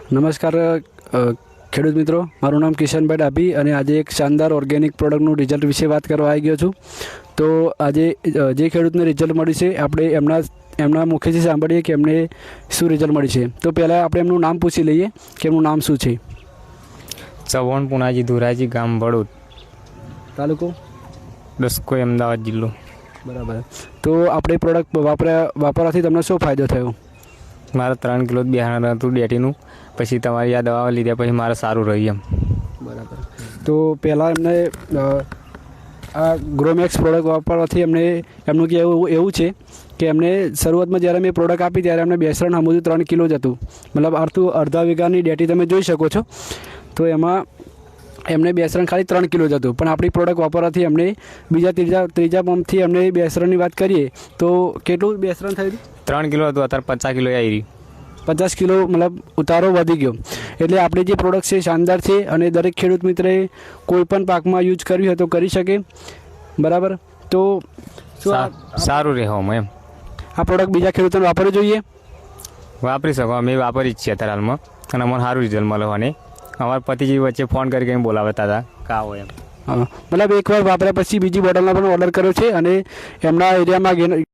નમસ્કાર ખેડૂત મિત્રો, મારું નામ કિશનભાઈ ડાભી અને આજે એક શાનદાર ઓર્ગેનિક પ્રોડક્ટનું રિઝલ્ટ વિશે વાત કરવા આવી ગયો છું. તો આજે જે ખેડૂતને રિઝલ્ટ મળ્યું છે આપણે એમના મુખેથી સાંભળીએ કે એમને શું રિઝલ્ટ મળ્યું છે. તો પહેલાં આપણે એમનું નામ પૂછી લઈએ કે એમનું નામ શું છે. ચૌહાણ પુનાજી ધોરાજી, ગામ ભડોદ, તાલુકો દસકોઈ, અમદાવાદ જિલ્લો. બરાબર. તો આપણે પ્રોડક્ટ વાપરવાથી તમને શું ફાયદો થયો? મારે 3 કિલો બિયારણ હતું ડેટીનું, પછી તમારી આ દવા લીધા પછી મારે સારું રહ્યું એમ. બરાબર. તો પહેલાં એમને આ ગ્રોમેક્સ પ્રોડક્ટ વાપરવાથી એમનું કે એવું છે કે એમને શરૂઆતમાં જ્યારે મેં પ્રોડક્ટ આપી ત્યારે એમને બેસરણ હમું 3 કિલો જ હતું, મતલબ અડધા વીઘાની ડેટી તમે જોઈ શકો છો. તો એમાં એમને બેસરણ ખાલી 3 કિલો જ હતું, પણ આપણી પ્રોડક્ટ વાપરવાથી એમને ત્રીજા પંપથી એમને બેસરણની વાત કરીએ તો કેટલું બેસરણ થયું? 3 કિલો હતું, અત્યારે 50 કિલો આવી રહ્યું. 50 કિલો મતલબ ઉતારો વધી ગયો. એટલે આપણી જે પ્રોડક્ટ છે શાનદાર છે અને દરેક ખેડૂત મિત્રએ કોઈ પણ પાકમાં યુઝ કરવી હોય તો કરી શકે. બરાબર. તો સારું રહે હોમ એમ. આ પ્રોડક્ટ બીજા ખેડૂતોને વાપરવી જોઈએ? વાપરી શકો. અમે વાપરી જ છીએ અત્યારે હાલમાં અને અમને સારું રિઝલ્ટ મળવાની. અમારા પતિજી વચ્ચે ફોન કરી કંઈ બોલાવતા હતા કા હોય એમ. મતલબ એકવાર વાપર્યા પછી બીજી બોટલનો પણ ઓર્ડર કર્યો છે અને એમના એરિયામાં